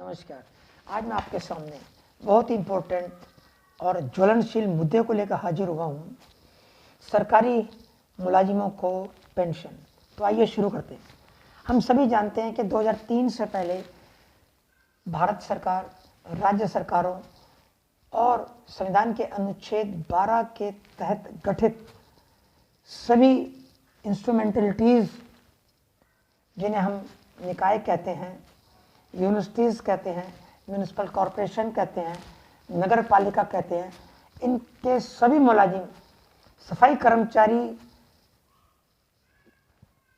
नमस्कार। आज मैं आपके सामने बहुत ही इम्पोर्टेंट और ज्वलनशील मुद्दे को लेकर हाजिर हुआ हूँ, सरकारी मुलाजिमों को पेंशन। तो आइए शुरू करते हैं। हम सभी जानते हैं कि 2003 से पहले भारत सरकार, राज्य सरकारों और संविधान के अनुच्छेद 12 के तहत गठित सभी इंस्ट्रूमेंटलिटीज़, जिन्हें हम निकाय कहते हैं, यूनिवर्सिटीज़ कहते हैं, म्यूनिसिपल कॉरपोरेशन कहते हैं, नगर पालिका कहते हैं, इनके सभी मुलाजिम, सफाई कर्मचारी,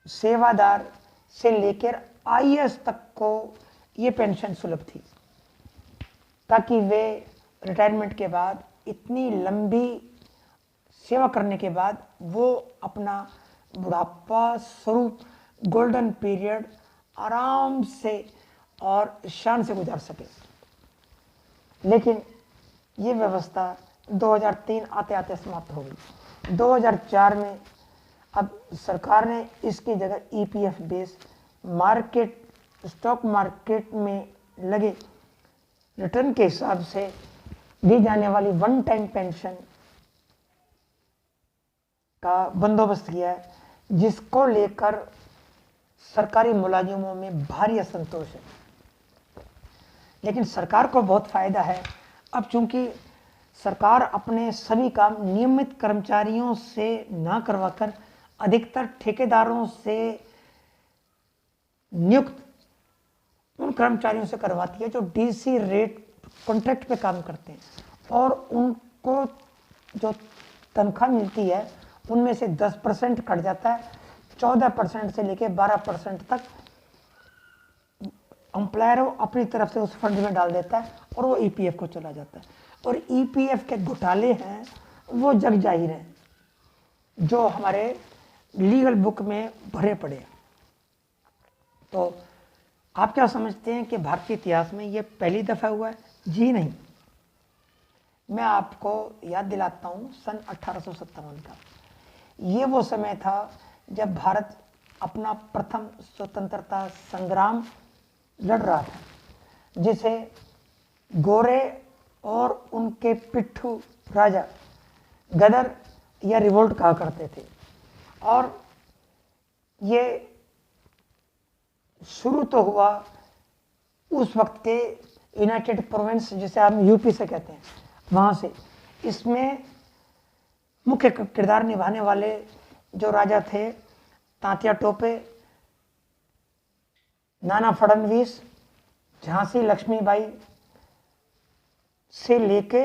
सेवादार से लेकर आईएएस तक को ये पेंशन सुलभ थी, ताकि वे रिटायरमेंट के बाद, इतनी लंबी सेवा करने के बाद, वो अपना बुढ़ापा स्वरूप गोल्डन पीरियड आराम से और शान से गुजार सके। लेकिन ये व्यवस्था 2003 आते आते समाप्त हो गई। 2004 में अब सरकार ने इसकी जगह EPF base market, stock market में लगे रिटर्न के हिसाब से दी जाने वाली वन टाइम पेंशन का बंदोबस्त किया है, जिसको लेकर सरकारी मुलाजिमों में भारी असंतोष है। लेकिन सरकार को बहुत फायदा है। अब चूंकि सरकार अपने सभी काम नियमित कर्मचारियों से ना करवाकर अधिकतर ठेकेदारों से नियुक्त उन कर्मचारियों से करवाती है जो डीसी रेट कॉन्ट्रैक्ट पे काम करते हैं, और उनको जो तनख्वाह मिलती है उनमें से 10% कट जाता है। 14% से लेकर 12% तक एम्प्लॉयर अपनी तरफ से उस फंड में डाल देता है और वो ईपीएफ को चला जाता है। और ईपीएफ के घोटाले हैं वो जग जाहिर हैं, जो हमारे लीगल बुक में भरे पड़े हैं। तो आप क्या समझते हैं कि भारतीय इतिहास में ये पहली दफ़ा हुआ है? जी नहीं। मैं आपको याद दिलाता हूँ सन 1857 का। ये वो समय था जब भारत अपना प्रथम स्वतंत्रता संग्राम लड़ रहा था, जिसे गोरे और उनके पिट्ठू राजा गदर या रिवोल्ट कहा करते थे। और ये शुरू तो हुआ उस वक्त के यूनाइटेड प्रोविंस, जिसे हम यूपी से कहते हैं, वहाँ से। इसमें मुख्य किरदार निभाने वाले जो राजा थे, तात्या टोपे, नाना फडणवीस, झांसी लक्ष्मीबाई से लेके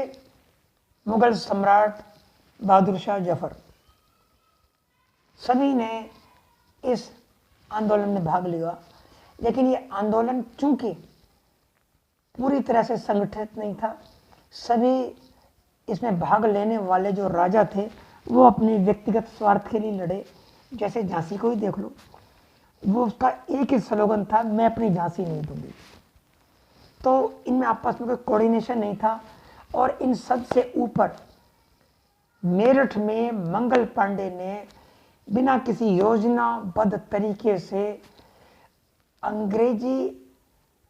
मुगल सम्राट बहादुर शाह जफर, सभी ने इस आंदोलन में भाग लिया। लेकिन ये आंदोलन चूंकि पूरी तरह से संगठित नहीं था, सभी इसमें भाग लेने वाले जो राजा थे वो अपने व्यक्तिगत स्वार्थ के लिए लड़े। जैसे झांसी को ही देख लो, वो उसका एक ही स्लोगन था, मैं अपनी झांसी नहीं दूंगी। तो इनमें आपस में कोई कोऑर्डिनेशन नहीं था। और इन सब से ऊपर मेरठ में मंगल पांडे ने बिना किसी योजनाबद्ध तरीके से अंग्रेजी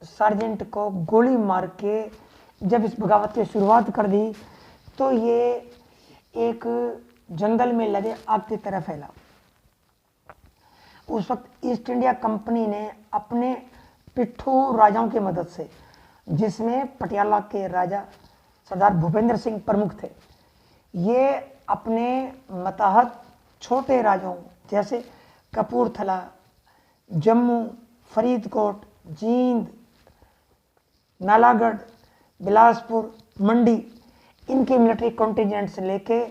सार्जेंट को गोली मार के जब इस बगावत की शुरुआत कर दी, तो ये एक जंगल में लगे आग की तरह फैला। उस वक्त ईस्ट इंडिया कंपनी ने अपने पिट्ठू राजाओं की मदद से, जिसमें पटियाला के राजा सरदार भूपेंद्र सिंह प्रमुख थे, ये अपने मतहत छोटे राजाओं जैसे कपूरथला, जम्मू, फरीदकोट, जींद, नालागढ़, बिलासपुर, मंडी, इनके मिलिट्री कॉन्टिजेंट से लेके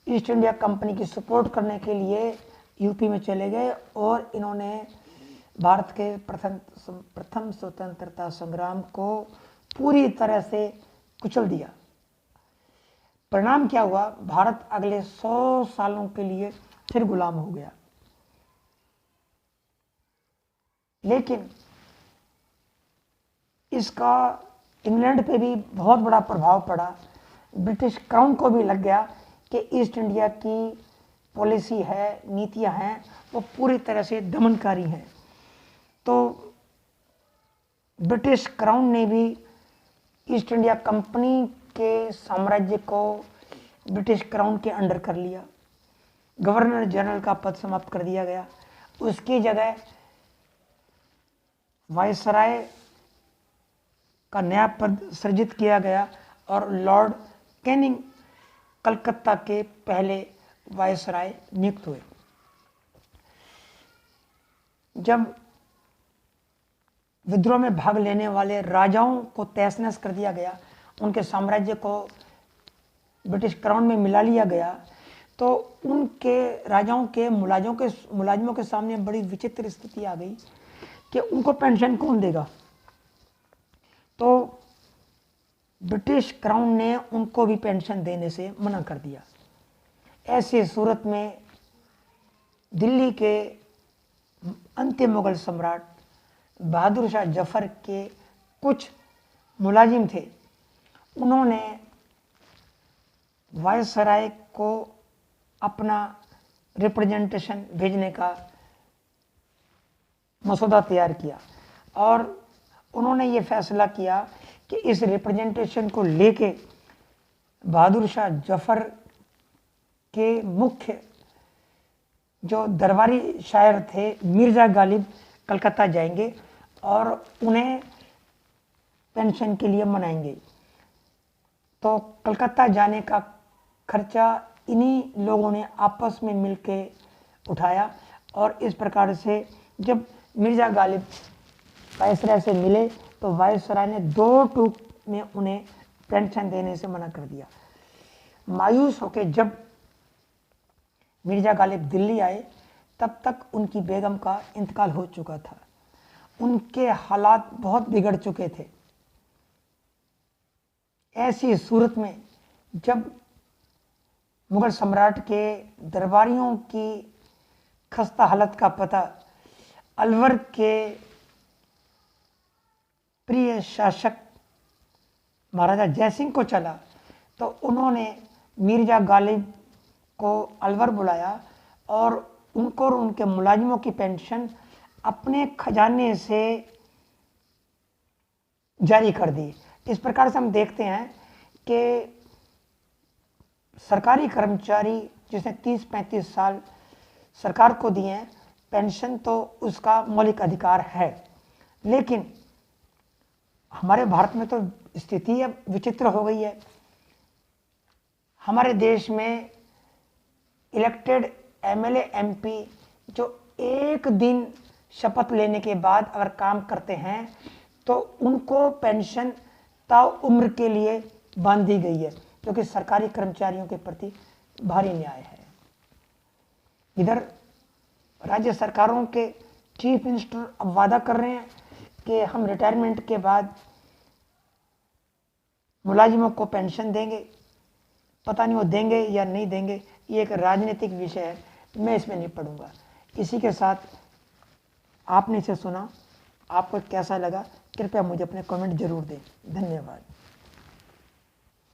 ईस्ट इंडिया कंपनी की सपोर्ट करने के लिए यूपी में चले गए। और इन्होंने भारत के प्रथम स्वतंत्रता संग्राम को पूरी तरह से कुचल दिया। परिणाम क्या हुआ? भारत अगले 100 सालों के लिए फिर गुलाम हो गया। लेकिन इसका इंग्लैंड पे भी बहुत बड़ा प्रभाव पड़ा। ब्रिटिश क्राउन को भी लग गया कि ईस्ट इंडिया की पॉलिसी है, नीतियां हैं, वो पूरी तरह से दमनकारी हैं। तो ब्रिटिश क्राउन ने भी ईस्ट इंडिया कंपनी के साम्राज्य को ब्रिटिश क्राउन के अंडर कर लिया। गवर्नर जनरल का पद समाप्त कर दिया गया, उसकी जगह वायसराय का नया पद सृजित किया गया और लॉर्ड कैनिंग कलकत्ता के पहले वायसराय नियुक्त हुए। जब विद्रोह में भाग लेने वाले राजाओं को तहस नहस कर दिया गया, उनके साम्राज्य को ब्रिटिश क्राउन में मिला लिया गया, तो उनके राजाओं के मुलाजिमों के सामने बड़ी विचित्र स्थिति आ गई कि उनको पेंशन कौन देगा। तो ब्रिटिश क्राउन ने उनको भी पेंशन देने से मना कर दिया। ऐसी सूरत में दिल्ली के अंतिम मुगल सम्राट बहादुर शाह जफर के कुछ मुलाजिम थे, उन्होंने वायसराय को अपना रिप्रेजेंटेशन भेजने का मसौदा तैयार किया और उन्होंने ये फैसला किया कि इस रिप्रेजेंटेशन को लेके बहादुर शाह जफर के मुख्य जो दरबारी शायर थे मिर्जा गालिब कलकत्ता जाएंगे और उन्हें पेंशन के लिए मनाएंगे। तो कलकत्ता जाने का खर्चा इन्हीं लोगों ने आपस में मिलके उठाया और इस प्रकार से जब मिर्जा गालिब वायसराय से मिले तो वायसराय ने 2 टूक में उन्हें पेंशन देने से मना कर दिया। मायूस होकर जब मिर्जा गालिब दिल्ली आए, तब तक उनकी बेगम का इंतकाल हो चुका था। उनके हालात बहुत बिगड़ चुके थे। ऐसी सूरत में जब मुगल सम्राट के दरबारियों की खस्ता हालत का पता अलवर के प्रिय शासक महाराजा जयसिंह को चला, तो उन्होंने मिर्जा गालिब को अलवर बुलाया और उनको और उनके मुलाजिमों की पेंशन अपने खजाने से जारी कर दी। इस प्रकार से हम देखते हैं कि सरकारी कर्मचारी जिसने 30-35 साल सरकार को दिए हैं, पेंशन तो उसका मौलिक अधिकार है, लेकिन हमारे भारत में तो स्थिति अब विचित्र हो गई है। हमारे देश में इलेक्टेड एमएलए एमपी जो एक दिन शपथ लेने के बाद अगर काम करते हैं तो उनको पेंशन ताउम्र के लिए बांध दी गई है, जो कि सरकारी कर्मचारियों के प्रति भारी न्याय है। इधर राज्य सरकारों के चीफ मिनिस्टर अब वादा कर रहे हैं कि हम रिटायरमेंट के बाद मुलाजिमों को पेंशन देंगे। पता नहीं वो देंगे या नहीं देंगे, ये एक राजनीतिक विषय है, मैं इसमें नहीं पढ़ूंगा। इसी के साथ आपने इसे सुना, आपको कैसा लगा कृपया मुझे अपने कमेंट जरूर दें। धन्यवाद।